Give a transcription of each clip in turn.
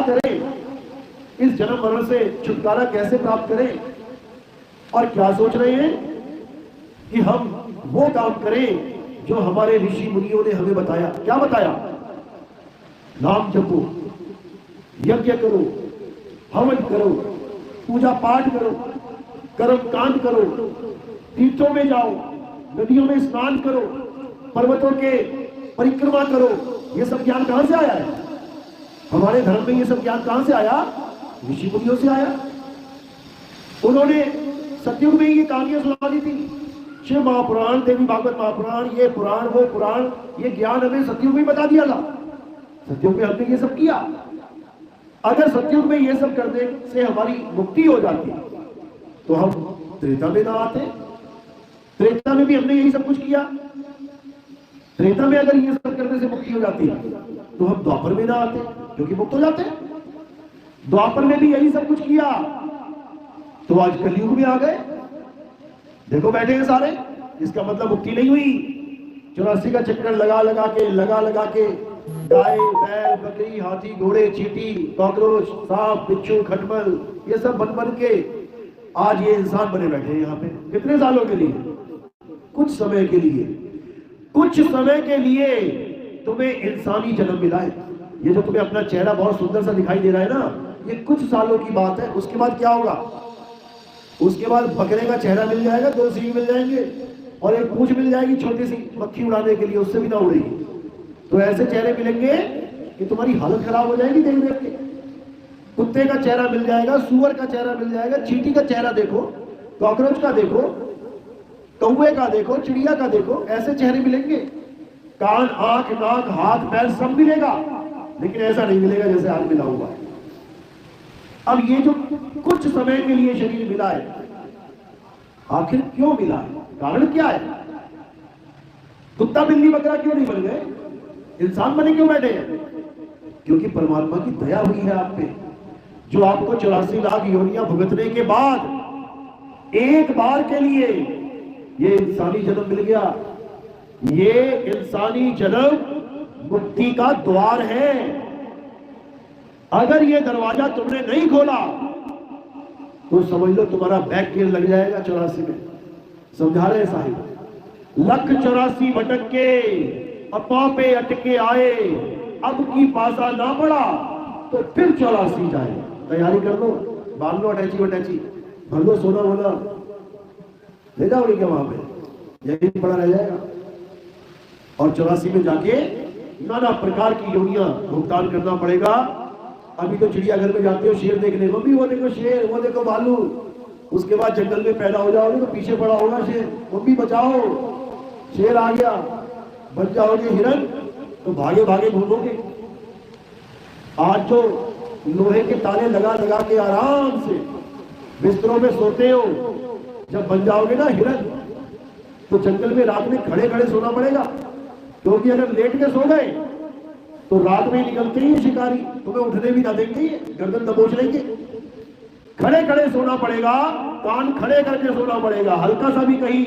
करें, इस जन्म मरण से छुटकारा कैसे प्राप्त करें, और क्या सोच रहे हैं कि हम वो काम करें जो हमारे ऋषि मुनियों ने हमें बताया। क्या बताया? नाम जपो, यज्ञ करो, हवन करो, पूजा पाठ करो, कर्म कांड करो, तीर्थों में जाओ, नदियों में स्नान करो, पर्वतों के परिक्रमा करो। ये सब ज्ञान कहां से आया है? हमारे धर्म में ये सब ज्ञान कहां से आया? ऋषि मुनियों से आया। उन्होंने सतयुग में ये कहानियां सुना दी थी। शिव महापुराण, देवी भागवत महापुराण, ये पुराण वो पुराण, ये ज्ञान हमें सतयुग में बता दिया था। सतयुग में हमने ये सब किया। अगर सतयुग में ये सब करने से हमारी मुक्ति हो जाती तो हम त्रेता में ना आते। त्रेता में भी हमने यही सब कुछ किया। त्रेता में अगर ये सब करने से मुक्ति हो जाती तो हम द्वापर में ना आते, क्योंकि मुक्त हो जाते। द्वापर में भी यही सब कुछ किया तो आज कलयुग में आ गए। देखो बैठे हैं सारे, इसका मतलब मुक्ति नहीं हुई। 84 का चक्कर लगा लगा के गाय, बैल, बकरी, हाथी, घोड़े, चींटी, कॉकरोच, सांप, बिच्छू, खटमल, ये सब बन के आज ये इंसान बने बैठे हैं यहाँ पे। कितने सालों के लिए? कुछ समय के लिए। कुछ समय के लिए तुम्हें इंसानी जन्म मिला है। ये जो तुम्हें अपना चेहरा बहुत सुंदर सा दिखाई दे रहा है ना, ये कुछ सालों की बात है। उसके बाद क्या होगा? उसके बाद बकरे का चेहरा मिल जाएगा, 2 सींग मिल जाएंगे और एक पूंछ मिल जाएगी छोटी सी मक्खी उड़ाने के लिए, उससे भी ना उड़ेगी। तो ऐसे चेहरे मिलेंगे कि तुम्हारी हालत खराब हो जाएगी देख देख के। कुत्ते का चेहरा मिल जाएगा, सुअर का चेहरा मिल जाएगा, चींटी का चेहरा देखो, कॉकरोच का देखो, कौवे का देखो, चिड़िया का देखो, ऐसे चेहरे मिलेंगे। कान, आंख, नाक, हाथ, पैर सब मिलेगा, लेकिन ऐसा नहीं मिलेगा जैसे आज मिला हुआ है। अब ये जो कुछ समय के लिए शरीर मिला है, आखिर क्यों मिला है? कारण क्या है? कुत्ता, बिल्ली, बकरा क्यों नहीं बन गए? इंसान बने क्यों बैठे हैं? क्योंकि परमात्मा की दया हुई है आप पे, जो आपको 84 लाख योनियां भुगतने के बाद एक बार के लिए ये इंसानी जन्म मिल गया। ये इंसानी जन्म मुक्ति का द्वार है। अगर ये दरवाजा तुमने नहीं खोला तो समझ लो तुम्हारा बैक गियर लग जाएगा 84 में। समझा रहे साहिब? 184 भटक के अपा पे अटके आए, अब की पासा ना पड़ा तो फिर 84 जाए। तैयारी कर लो, बांध लो अटैची वटैची, भर लो सोना वोना, ले जाओ क्या वहां पे, यही पड़ा रह जाएगा। और 84 में जाके नाना प्रकार की योनियां भुगतान करना पड़ेगा। अभी तो चिड़ियाघर में जाते हो शेर देखने, मम्मी वो देखो शेर, वो देखो भालू। उसके बाद जंगल में पैदा हो जाओगे तो पीछे पड़ा होगा शेर, मम्मी बचाओ, शेर आ गया। बच जाओगे हिरन तो भागे भागे घूमोगे। आज जो लोहे के ताले लगा लगा के आराम से बिस्तरों में सोते हो, जब बन जाओगे ना हिरन तो जंगल में रात में खड़े खड़े सोना पड़ेगा। क्योंकि अगर लेट के सो गए तो रात में निकलते ही शिकारी तुम्हें उठने भी ना देंगे, गर्दन दबोच लेंगे। खड़े खड़े सोना पड़ेगा, कान खड़े करके सोना पड़ेगा। हल्का सा भी कहीं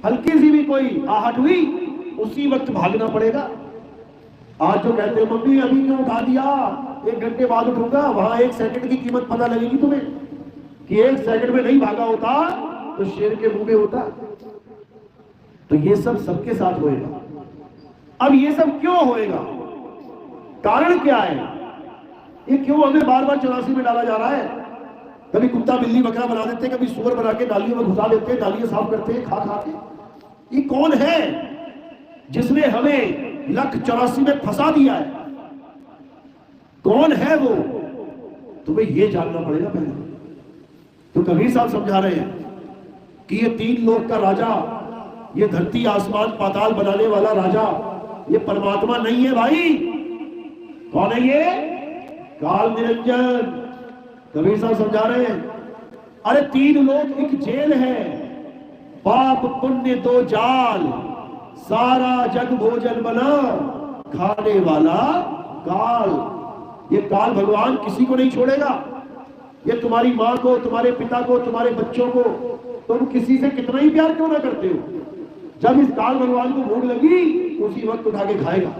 हल्की सी भी कोई आहट हुई उसी वक्त भागना पड़ेगा। आज जो कहते हो मम्मी अभी क्यों उठा दिया, 1 घंटे बाद उठूंगा, वहां 1 सेकंड की कीमत पता लगेगी तुम्हें कि 1 सेकंड में नहीं भागा होता तो शेर के मुंह में होता। तो ये सब सबके साथ होएगा। अब ये सब क्यों होएगा? कारण क्या है? ये क्यों हमें बार बार 84 में डाला जा रहा है? कभी कुत्ता बिल्ली बकरा बना देते, कभी सुअर बना के नालियों में घुसा देते, नालियां साफ करते हैं खा खा के। ये कौन है जिसने हमें 184 में फंसा दिया है? कौन है वो? तुम्हें ये जानना पड़ेगा पहले। तो कबीर साहब समझा रहे हैं कि ये 3 लोक का राजा, ये धरती आसमान पाताल बनाने वाला राजा, ये परमात्मा नहीं है भाई। कौन है ये? काल निरंजन। कबीर साहब समझा रहे हैं, अरे 3 लोक एक जेल है, पाप पुण्य 2 जाल, सारा जग भोजन बना, खाने वाला काल। ये काल भगवान किसी को नहीं छोड़ेगा। ये तुम्हारी माँ को, तुम्हारे पिता को, तुम्हारे बच्चों को तुम किसी से कितना ही प्यार क्यों ना करते हो, जब इस काल भगवान को भूख लगी उसी वक्त उठा के खाएगा।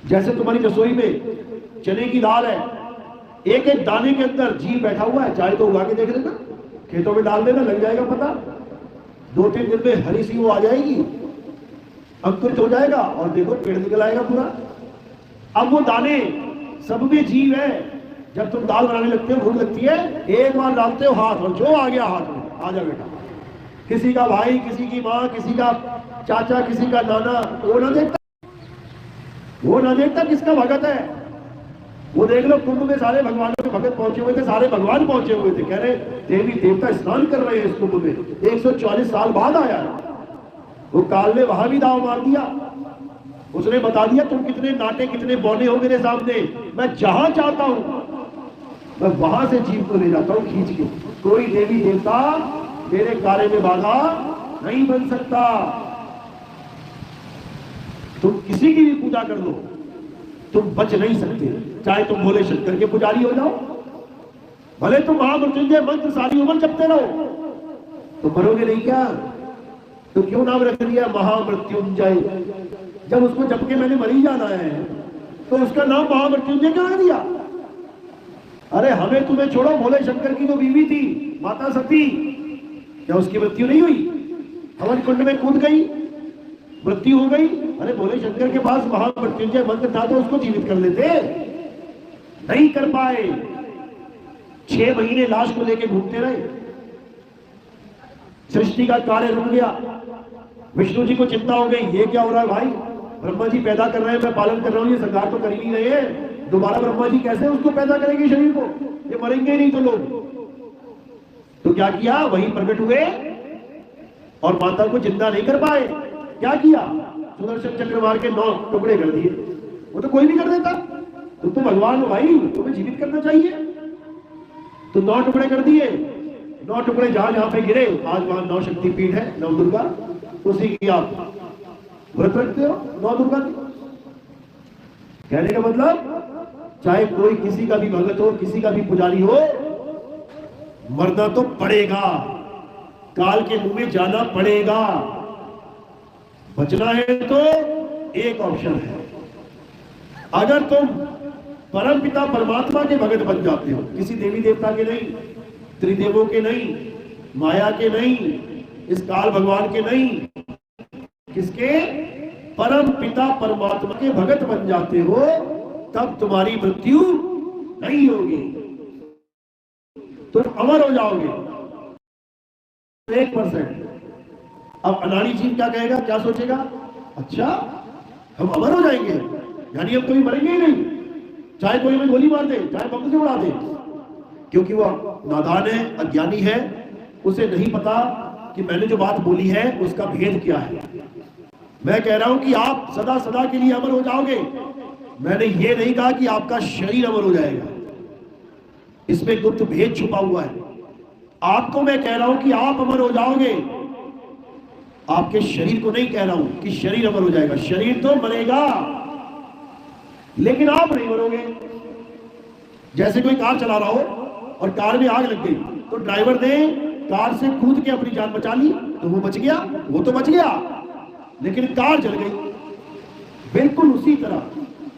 जैसे तुम्हारी रसोई में चने की दाल है, एक एक दाने के अंदर जीव बैठा हुआ है, चाहे तो उगा के देख लेना, खेतों में डाल देना, लग जाएगा पता। 2-3 दिन में हरी सी वो आ जाएगी, अंकुरित हो जाएगा और देखो पेड़ निकल आएगा पूरा। अब वो दाने सब में जीव है। जब तुम दाल बनाने लगते हो, भूख लगती है, एक बार डालते हो हाथ और जो आ गया हाथ में, आ जा बेटा। किसी का भाई, किसी की माँ, किसी का चाचा, किसी का नाना, वो ना देखता किसका भगत है। वो देख लो कुंभ में सारे भगवानों के भगत पहुंचे हुए थे, सारे भगवान पहुंचे हुए थे, कह रहे देवी देवता स्नान कर रहे हैं इस कुंभ में। 144 साल बाद आया। वो काल ने वहां भी दाव मार दिया, उसने बता दिया तुम कितने नाटे, कितने बौने हो मेरे सामने, मैं जहां चाहता हूं मैं वहां से जीव को ले जाता हूं खींच के। कोई देवी देवता मेरे कार्य में बाधा नहीं बन सकता। तुम किसी की भी पूजा कर लो, तुम बच नहीं सकते। चाहे तुम भोले शंकर के पुजारी हो जाओ, भले तुम महामृत्युंजय मंत्र सारी उम्र जपते रहो, तो मरोगे नहीं क्या? तो क्यों नाम रख दिया महामृत्युंजय? जब उसको जप के मैंने मरी जाना है तो उसका नाम महामृत्युंजय क्यों रख दिया? अरे हमें तुम्हें छोड़ो, भोले शंकर की जो बीवी थी माता सती, क्या उसकी मृत्यु नहीं हुई? हवन कुंड में कूद गई, मृत्यु हो गई। अरे भोले शंकर के पास महामृत्युंजय मंत्र था तो उसको जीवित कर लेते, नहीं कर पाए। 6 महीने लाश को लेकर घूमते रहे, सृष्टि का कार्य रुक गया। विष्णु जी को चिंता हो गई, ये क्या हो रहा है भाई? ब्रह्मा जी पैदा कर रहे हैं, मैं पालन कर रहा हूं, ये संहार तो कर ही नहीं रहे हैं। दोबारा ब्रह्मा जी कैसे उसको पैदा करेंगे शरीर को? ये मरेंगे नहीं तो लोग। तो क्या किया? वही प्रकट हुए और माता को जिंदा नहीं कर पाए। क्या किया? सुदर्शन चक्र मार के 9 टुकड़े कर दिए। वो तो कोई भी कर देता, तो तुम भगवान हो भाई, तुम्हें जीवित करना चाहिए। तो 9 टुकड़े कर दिए। 9 टुकड़े जहां जहां पे गिरे, आज वहां 9 शक्तिपीठ है, 9 दुर्गा, उसी की आप व्रत रखते हो 9 दुर्गा की। कहने का मतलब चाहे कोई किसी का भी भगत हो, किसी का भी पुजारी हो, मरना तो पड़ेगा, काल के मुंह में जाना पड़ेगा। बचना है तो एक ऑप्शन है, अगर तुम परम पिता परमात्मा के भगत बन जाते हो, किसी देवी देवता के नहीं, त्रिदेवों के नहीं, माया के नहीं, इस काल भगवान के नहीं, किसके? परम पिता परमात्मा के भगत बन जाते हो, तब तुम्हारी मृत्यु नहीं होगी, तुम अमर हो जाओगे 1%। अब अनाड़ी जीव क्या कहेगा, क्या सोचेगा? अच्छा हम अमर हो जाएंगे, यानी हम कभी मरेंगे ही नहीं, चाहे कोई हमें गोली मार दे, चाहे बम से उड़ा दे। क्योंकि वो नादान है, अज्ञानी है, उसे नहीं पता कि मैंने जो बात बोली है उसका भेद क्या है। मैं कह रहा हूं कि आप सदा सदा के लिए अमर हो जाओगे। मैंने ये नहीं कहा कि आपका शरीर अमर हो जाएगा, इसमें गुप्त भेद छुपा हुआ है। आपको मैं कह रहा हूं कि आप अमर हो जाओगे, आपके शरीर को नहीं कह रहा हूं कि शरीर अमर हो जाएगा। शरीर तो मरेगा लेकिन आप नहीं मरोगे। जैसे कोई कार चला रहा हो और कार में आग लग गई, तो ड्राइवर ने कार से कूद के अपनी जान बचा ली, तो वो बच गया, वो तो बच गया, लेकिन कार जल गई। बिल्कुल उसी तरह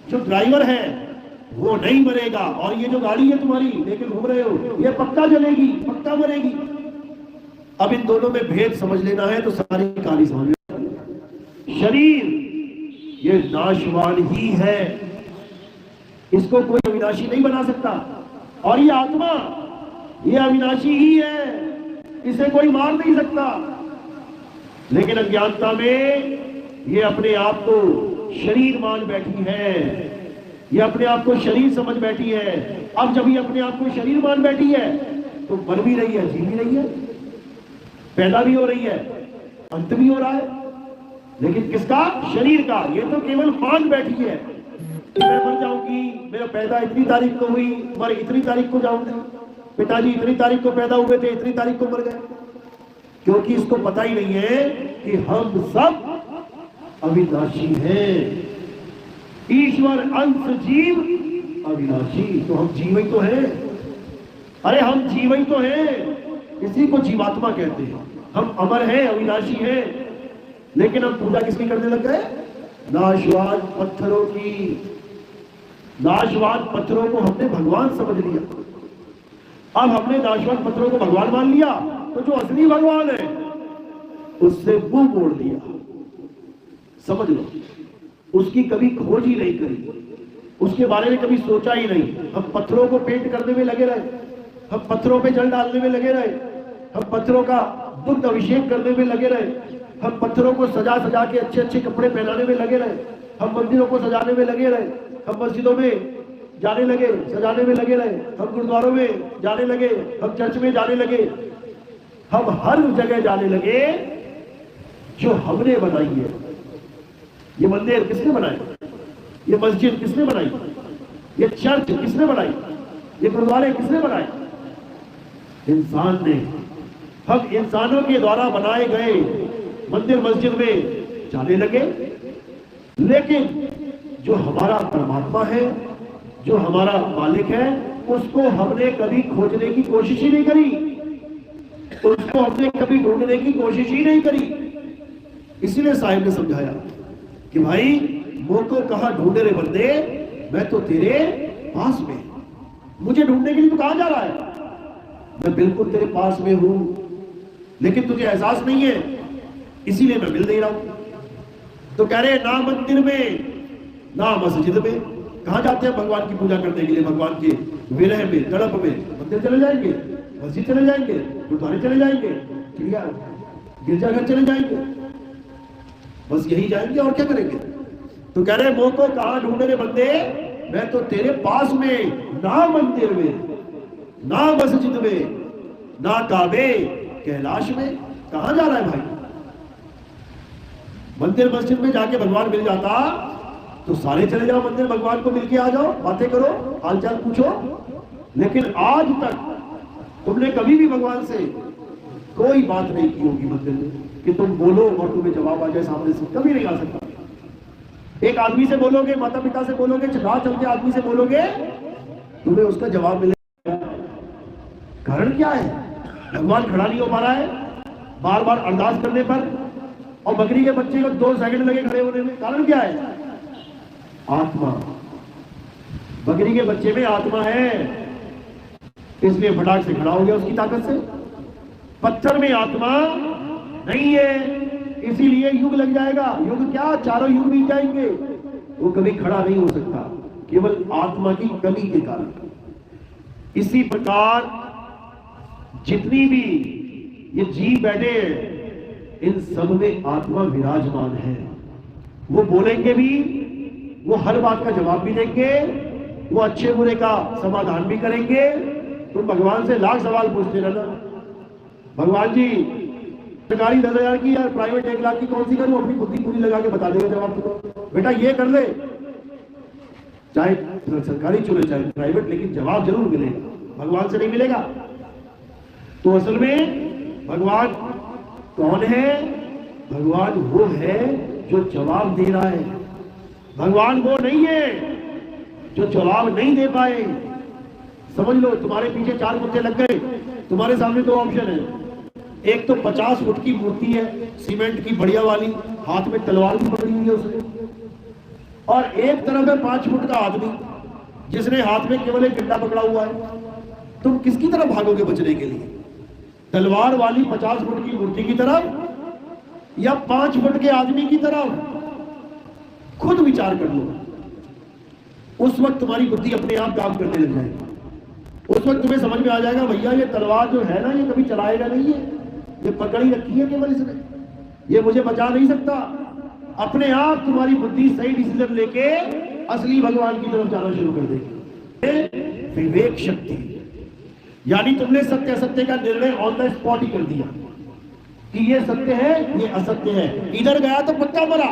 जो ड्राइवर है वो नहीं मरेगा, और ये जो गाड़ी है तुम्हारी लेके घूम रहे हो, ये पक्का जलेगी, पक्का मरेगी। अब इन दोनों में भेद समझ लेना है तो सारी कहानी समझ में। शरीर ये नाशवान ही है, इसको कोई अविनाशी नहीं बना सकता, और ये आत्मा ये अविनाशी ही है, इसे कोई मार नहीं सकता। लेकिन अज्ञानता में ये अपने आप को शरीर मान बैठी है, ये अपने आप को शरीर समझ बैठी है। अब जब ये अपने आप को शरीर मान बैठी है तो मर भी रही है, जी भी रही है, पैदा भी हो रही है, अंत भी हो रहा है, लेकिन किसका? शरीर का। ये तो केवल मान बैठी है कि मैं मर जाऊंगी, मेरा पैदा इतनी तारीख को हुई, मर इतनी तारीख को जाऊंगी, पिताजी इतनी तारीख को पैदा हुए थे, इतनी तारीख को मर गए। क्योंकि इसको पता ही नहीं है कि हम सब अविनाशी हैं। ईश्वर अंश जीव अविनाशी, तो हम जीव ही तो हैं। अरे हम जीव ही तो हैं, इसी को जीवात्मा कहते हैं। हम अमर हैं, अविनाशी हैं, लेकिन हम पूजा किसकी करने लग गए? नाशवान पत्थरों की, नाशवान पत्थरों को हमने भगवान समझ लिया। अब हमने नाशवान पत्थरों को भगवान मान लिया, तो जो असली भगवान है उससे मुंह मोड़ लिया। समझ लो, उसकी कभी खोज ही नहीं करी, उसके बारे में कभी सोचा ही नहीं। हम पत्थरों को पेंट करने में लगे रहे, हम पत्थरों पे जल डालने में लगे रहे, हम पत्थरों का दुग्ध अभिषेक करने में लगे रहे, हम पत्थरों को सजा सजा के अच्छे अच्छे कपड़े पहनाने में लगे रहे, हम मंदिरों को सजाने में लगे रहे, हम मस्जिदों में जाने लगे, सजाने में लगे रहे, हम गुरुद्वारों में जाने लगे, हम चर्च में जाने लगे, हम हर जगह जाने लगे जो हमने बनाई है। ये मंदिर किसने बनाए? ये मस्जिद किसने बनाई? ये चर्च किसने बनाई? ये गुरुद्वारे किसने बनाए? इंसान ने। हम इंसानों के द्वारा बनाए गए मंदिर मस्जिद में जाने लगे, लेकिन जो हमारा परमात्मा है, जो हमारा मालिक है, उसको हमने कभी खोजने की कोशिश ही नहीं करी, उसको हमने कभी ढूंढने की कोशिश ही नहीं करी। इसीलिए साहिब ने समझाया कि भाई वो को कहा ढूंढे रे बंदे, मैं तो तेरे पास में, मुझे ढूंढने के लिए तू कहां जा रहा है? मैं बिल्कुल तेरे पास में हूं, लेकिन तुझे एहसास नहीं है, इसीलिए मैं मिल नहीं रहा हूं। तो कह रहे ना मंदिर में ना मस्जिद में, कहां जाते हैं भगवान की पूजा करने के लिए? भगवान के विरह में, तड़प में मंदिर चले जाएंगे, मस्जिद चले जाएंगे, गुरुद्वारे चले जाएंगे, ठीक है, गिरजाघर चले जाएंगे, बस यही जाएंगे और क्या करेंगे? तो कह रहे मोह को कहां ढूंढे रे बंदे, मैं तो तेरे पास में, ना मंदिर में ना मस्जिद में ना काबे कैलाश में। कहां जा रहा है भाई? मंदिर मस्जिद में जाके भगवान मिल जाता तो सारे चले जाओ मंदिर, भगवान को मिलके आ जाओ, बातें करो, हालचाल पूछो। लेकिन आज तक तुमने कभी भी भगवान से कोई बात नहीं की होगी मंदिर में कि तुम बोलो और तुम्हें जवाब आ जाए सामने से, कभी नहीं आ सकता। एक आदमी से बोलोगे, माता पिता से बोलोगे, राह चलते आदमी से बोलोगे, तुम्हें उसका जवाब मिलेगा। कारण क्या है? भगवान खड़ा नहीं हो पा रहा है बार बार अरदास करने पर, और बकरी के बच्चे को 2 सेकंड लगे खड़े होने में। कारण क्या है? आत्मा। बकरी के बच्चे में आत्मा है, इसलिए फटाक से खड़ा हो गया उसकी ताकत से। पत्थर में आत्मा नहीं है, इसीलिए युग लग जाएगा। युग क्या, चारों युग बीत जाएंगे, वो कभी खड़ा नहीं हो सकता, केवल आत्मा की कमी के कारण। इसी प्रकार जितनी भी ये जीव बैठे हैं, इन सब में आत्मा विराजमान है। वो बोलेंगे भी, वो हर बात का जवाब भी देंगे, वो अच्छे बुरे का समाधान भी करेंगे। तुम भगवान से लाख सवाल पूछते रहना, भगवान जी सरकारी 10,000 की या प्राइवेट 1 लाख की कौन सी करूं? अपनी बुद्धि पूरी लगा के बता देगा जवाब तुमको। बेटा ये कर ले, चाहे सरकारी चुने चाहे प्राइवेट, लेकिन जवाब जरूर मिलेगा, भगवान से नहीं मिलेगा। तो असल में भगवान कौन है? भगवान वो है जो जवाब दे रहा है। भगवान वो नहीं है जो जवाब नहीं दे पाए। समझ लो, तुम्हारे पीछे 4 कुत्ते लग गए, तुम्हारे सामने 2 ऑप्शन है। एक तो 50 फुट की मूर्ति है, सीमेंट की बढ़िया वाली, हाथ में तलवार भी पकड़ी हुई है उसने, और एक तरफ है 5 फुट का आदमी जिसने हाथ में केवल एक डंडा पकड़ा हुआ है। तुम किसकी तरफ भागोगे बचने के लिए? तलवार वाली 50 फुट की मूर्ति की तरफ या 5 फुट के आदमी की तरफ? खुद विचार कर लो। उस वक्त तुम्हारी बुद्धि अपने आप काम करने लग जाएगी। उस वक्त तुम्हें समझ में आ जाएगा, भैया ये तलवार जो है ना, ये कभी चलाएगा नहीं है, ये पकड़ी रखी है केवल इसने, ये मुझे बचा नहीं सकता। अपने आप तुम्हारी बुद्धि सही डिसीजन लेके असली भगवान की तरफ जाना शुरू कर देगी। विवेक शक्ति, यानी तुमने सत्य असत्य का निर्णय ऑन द स्पॉट ही कर दिया कि ये सत्य है, ये असत्य है। इधर गया तो पक्का मरा,